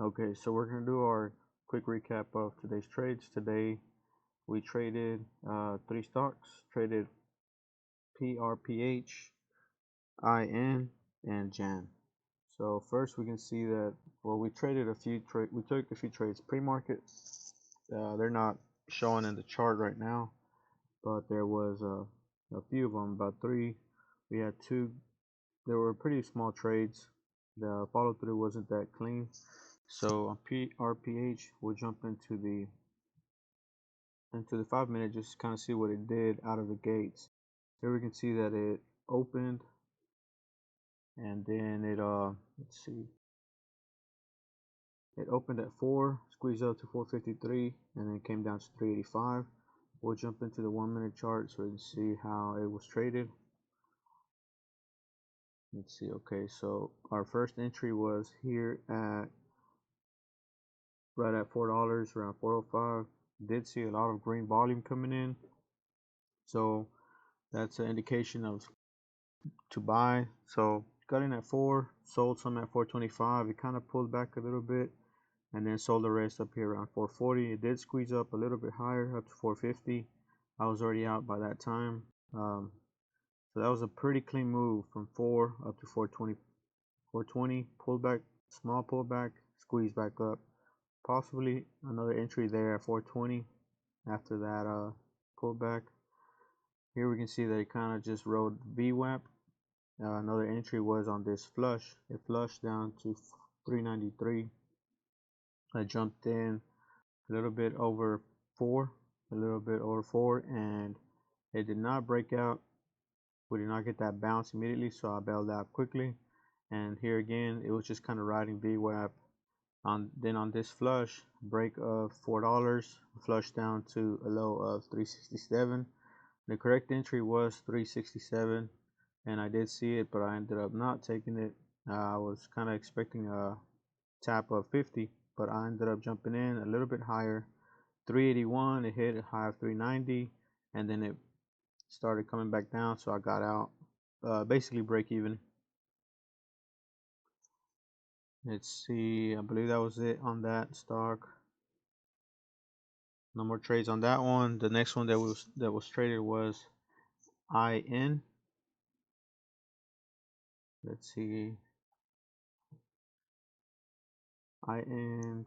Okay, so we're gonna do our quick recap of today's trades. Today we traded three stocks, traded PRPH, EYEN, and JAN. So first we can see that we traded we took a few trades pre-market. They're not showing in the chart right now, but there was a few of them, about three. We had two. They were pretty small trades. The follow through wasn't that clean. So on PRPH, we'll jump into the 5 minute just to kind of see what it did out of the gates. Here we can see that it opened and then let's see, it opened at 4, squeezed up to 453, and then came down to 385. We'll jump into the 1 minute chart so we can see how it was traded. Let's see. Okay, so our first entry was here at right at $4, around 405. Did see a lot of green volume coming in, so that's an indication of to buy. So got in at 4, sold some at 425. It kind of pulled back a little bit and then sold the rest up here around 440. It did squeeze up a little bit higher up to 450. I was already out by that time. So that was a pretty clean move from 4 up to 420. 420 pullback, small pullback, squeeze back up. Possibly another entry there at 420 after that pullback. Here we can see that it kind of just rode VWAP. Another entry was on this flush. It flushed down to 393. I jumped in a little bit over 4, and it did not break out. We did not get that bounce immediately, so I bailed out quickly. And here again, it was just kind of riding VWAP. Then on this flush, break of $4, flush down to a low of 367. The correct entry was 367, and I did see it, but I ended up not taking it. I was kind of expecting a tap of 50, but I ended up jumping in a little bit higher. 381, it hit a high of 390, and then it started coming back down, so I got out, basically break even. Let's see, I believe that was it on that stock. No more trades on that one. The next one that was traded was EYEN. Let's see, EYEN.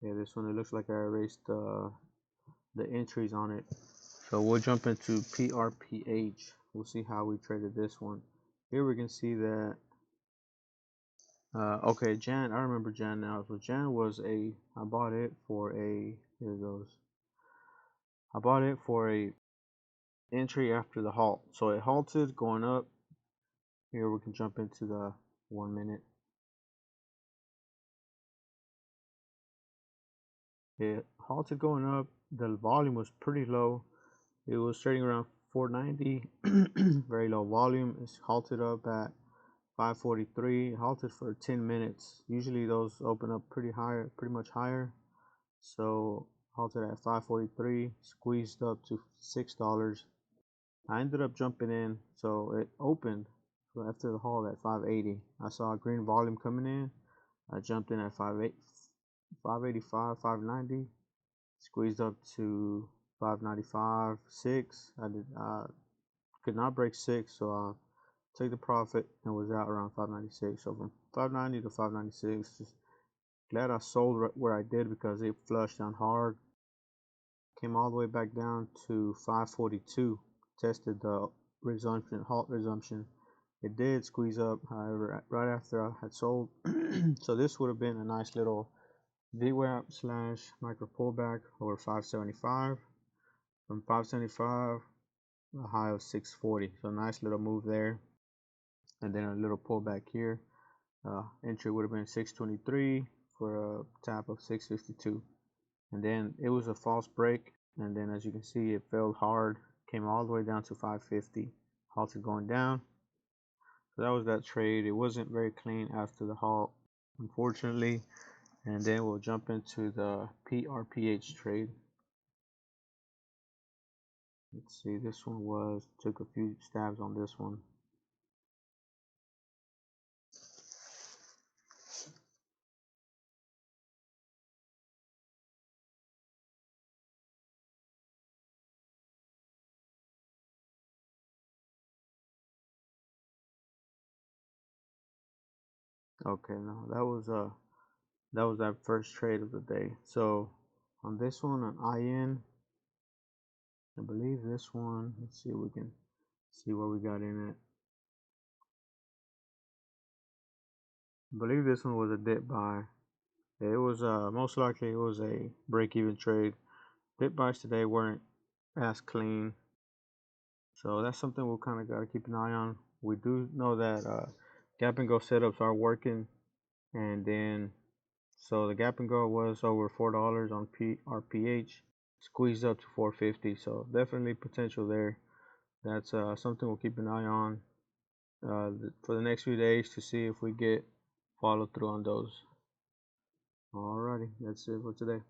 Yeah, this one, it looks like I erased the entries on it. So we'll jump into PRPH. We'll see how we traded this one. Here we can see that okay, Jan, I remember Jan now. So Jan was I bought it for here it goes. I bought it for a entry after the halt. So it halted going up. Here we can jump into the 1 minute. It halted going up. The volume was pretty low. It was trading around 490. Very low volume. It's halted up at 543. Halted for 10 minutes. Usually those open up pretty much higher. So halted at 543, squeezed up to $6. I ended up jumping in, so it opened after the halt at 580. I saw green volume coming in. I jumped in at 585, 590, squeezed up to 595, 6. Could not break 6, so I took the profit and was out around 596. So from 590 to 596, just glad I sold where I did because it flushed down hard. Came all the way back down to 542. Tested the halt resumption. It did squeeze up, however, right after I had sold. So this would have been a nice little VWAP slash micro pullback over 575. From 575, a high of 640. So nice little move there. And then a little pullback here. Entry would have been 623 for a tap of 652. And then it was a false break, and then as you can see, it fell hard, came all the way down to 550, halted going down. So that was that trade. It wasn't very clean after the halt, unfortunately. and then we'll jump into the PRPH trade. Let's see, this one took a few stabs on this one. Okay, no, that was that first trade of the day. So on this one, on EYEN, I believe this one, let's see if we can see what we got in it. I believe this one was a dip buy. It was most likely it was a break-even trade. Dip buys today weren't as clean, so that's something we'll kind of got to keep an eye on. We do know that gap and go setups are working, and then so the gap and go was over $4 on PRPH, squeezed up to 450. So definitely potential there. That's something we'll keep an eye on for the next few days to see if we get follow through on those. Alrighty, that's it for today.